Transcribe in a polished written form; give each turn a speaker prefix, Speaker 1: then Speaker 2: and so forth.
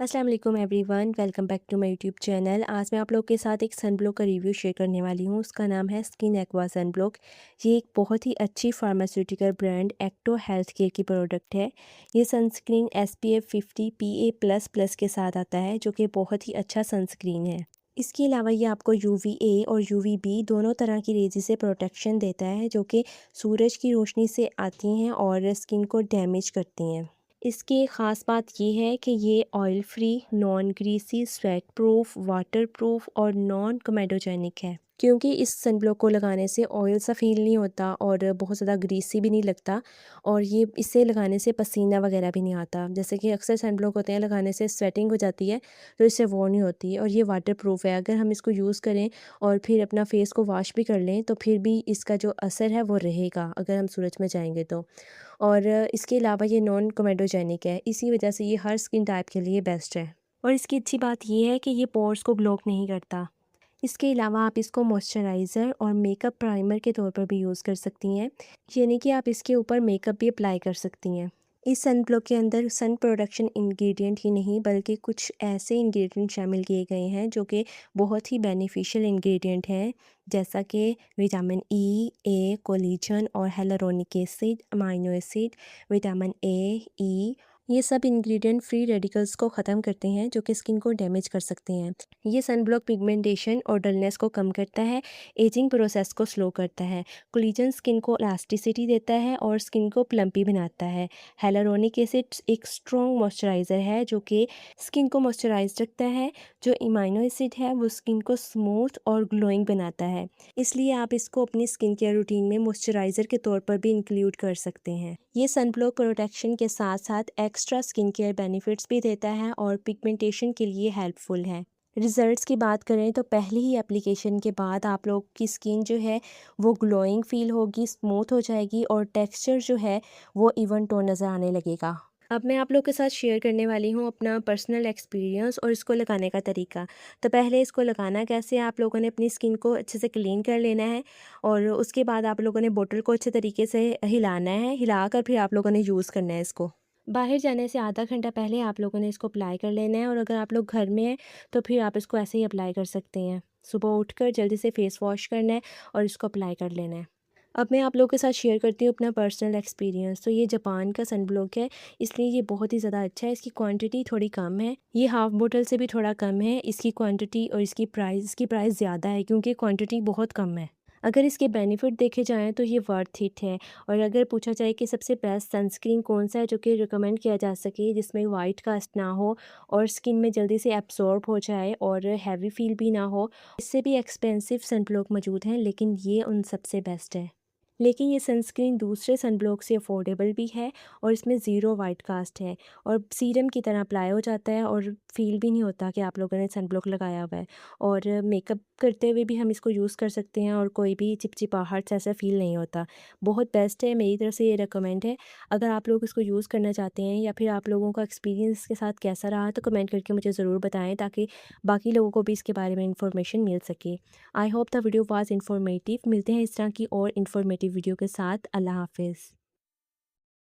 Speaker 1: अस्सलाम वालेकुम everyone, welcome back to my YouTube channel. आज मैं आप लोग के साथ एक सनब्लॉक का रिव्यू शेयर करने वाली हूँ। उसका नाम है स्किन एक्वा सनब्लॉक। ये एक बहुत ही अच्छी pharmaceutical brand Acto health care की प्रोडक्ट है। ये सनस्क्रीन SPF 50 PA++ के साथ आता है, जो कि बहुत ही अच्छा सनस्क्रीन है। इसके अलावा ये आपको UVA और UVB दोनों तरह की रेज़ से प्रोटेक्शन देता है, जो कि सूरज की रोशनी से आती हैं और स्किन को डैमेज करती हैं। इसकी एक ख़ास बात ये है कि ये oil free, non greasy, sweat proof, water proof और नॉन कमेडोजेनिक है। क्योंकि इस सनब्लॉक को लगाने से ऑयल सा फ़ील नहीं होता और बहुत ज़्यादा ग्रीसी भी नहीं लगता, और ये इसे लगाने से पसीना वगैरह भी नहीं आता। जैसे कि अक्सर सनब्लॉक होते हैं, लगाने से स्वेटिंग हो जाती है, तो इससे वो नहीं होती। और ये वाटर प्रूफ है। अगर हम इसको यूज़ करें और फिर अपना फेस को वॉश भी कर लें, तो फिर भी इसका जो असर है वो रहेगा अगर हम सूरज में जाएंगे तो। और इसके अलावा ये नॉन कोमेडोजेनिक है, इसी वजह से ये हर स्किन टाइप के लिए बेस्ट है। और इसकी अच्छी बात ये है कि ये पोर्स को ब्लॉक नहीं करता। इसके अलावा आप इसको मॉइस्चराइज़र और मेकअप प्राइमर के तौर पर भी यूज़ कर सकती हैं, यानी कि आप इसके ऊपर मेकअप भी अप्लाई कर सकती हैं। इस सन ब्लॉक के अंदर सन प्रोडक्शन इंग्रेडिएंट ही नहीं, बल्कि कुछ ऐसे इंग्रेडिएंट शामिल किए गए हैं जो कि बहुत ही बेनिफिशियल इंग्रेडिएंट हैं, जैसा कि विटामिन E, A, कोलेजन और hyaluronic acid, amino acid, vitamin A, E। ये सब इंग्रेडिएंट फ्री रेडिकल्स को ख़त्म करते हैं, जो कि स्किन को डैमेज कर सकते हैं। ये सनब्लॉक पिगमेंटेशन और डलनेस को कम करता है, एजिंग प्रोसेस को स्लो करता है। कोलेजन स्किन को इलास्टिसिटी देता है और स्किन को प्लम्पी बनाता है। हेलुरोनिक एसिड एक स्ट्रॉन्ग मॉइस्चराइज़र है, जो कि स्किन को मॉइस्चराइज रखता है। जो अमीनो एसिड है वो स्किन को स्मूथ और ग्लोइंग बनाता है। इसलिए आप इसको अपनी स्किन केयर रूटीन में मॉइस्चराइज़र के तौर पर भी इंक्लूड कर सकते हैं। ये सनब्लॉक प्रोटेक्शन के साथ साथ एक्स्ट्रा स्किन केयर बेनिफिट्स भी देता है और पिगमेंटेशन के लिए हेल्पफुल है। रिज़ल्ट्स की बात करें तो पहली ही एप्लीकेशन के बाद आप लोग की स्किन जो है वो ग्लोइंग फ़ील होगी, स्मूथ हो जाएगी और टेक्सचर जो है वो इवन टोन नज़र आने लगेगा। अब मैं आप लोग के साथ शेयर करने वाली हूँ अपना पर्सनल एक्सपीरियंस और इसको लगाने का तरीका। तो पहले इसको लगाना कैसे है, आप लोगों ने अपनी स्किन को अच्छे से क्लीन कर लेना है और उसके बाद आप लोगों ने बोतल को अच्छे तरीके से हिलाना है, हिलाकर फिर आप लोगों ने यूज़ करना है इसको। बाहर जाने से आधा घंटा पहले आप लोगों ने इसको अप्लाई कर लेना है, और अगर आप लोग घर में हैं तो फिर आप इसको ऐसे ही अप्लाई कर सकते हैं। सुबह उठकर जल्दी से फेस वॉश करना है और इसको अप्लाई कर लेना है। अब मैं आप लोगों के साथ शेयर करती हूँ अपना पर्सनल एक्सपीरियंस। तो ये जापान का सनब्लॉक है, इसलिए ये बहुत ही ज़्यादा अच्छा है। इसकी क्वांटिटी थोड़ी कम है, ये हाफ़ बोतल से भी थोड़ा कम है इसकी क्वांटिटी, और इसकी प्राइस ज़्यादा है क्योंकि क्वांटिटी बहुत कम है। अगर इसके बेनिफिट देखे जाएँ तो ये वर्थ इट है। और अगर पूछा जाए कि सबसे बेस्ट सनस्क्रीन कौन-सा है जो कि रिकमेंड किया जा सके, जिसमें वाइट कास्ट ना हो और स्किन में जल्दी से एब्ज़ॉर्ब हो जाए और हैवी फ़ील भी ना हो, इससे भी एक्सपेंसिव सनब्लॉक मौजूद हैं, लेकिन ये उन सबसे बेस्ट है। लेकिन ये सनस्क्रीन दूसरे सनब्लॉक से अफोर्डेबल भी है और इसमें ज़ीरो वाइट कास्ट है और सीरम की तरह अप्लाई हो जाता है और फ़ील भी नहीं होता कि आप लोगों ने सनब्लॉक लगाया हुआ है। और मेकअप करते हुए भी हम इसको यूज़ कर सकते हैं और कोई भी चिपचिपाहट से ऐसा फ़ील नहीं होता। बहुत बेस्ट है, मेरी तरफ से ये रिकमेंड है। अगर आप लोग इसको यूज़ करना चाहते हैं या फिर आप लोगों का एक्सपीरियंस इसके साथ कैसा रहा, तो कमेंट करके मुझे ज़रूर बताएँ, ताकि बाकी लोगों को भी इसके बारे में इन्फॉर्मेशन मिल सके। I hope the video was informative. मिलते हैं इस तरह की और इन्फॉर्मेटिव वीडियो के साथ। अल्लाह हाफ़िज़।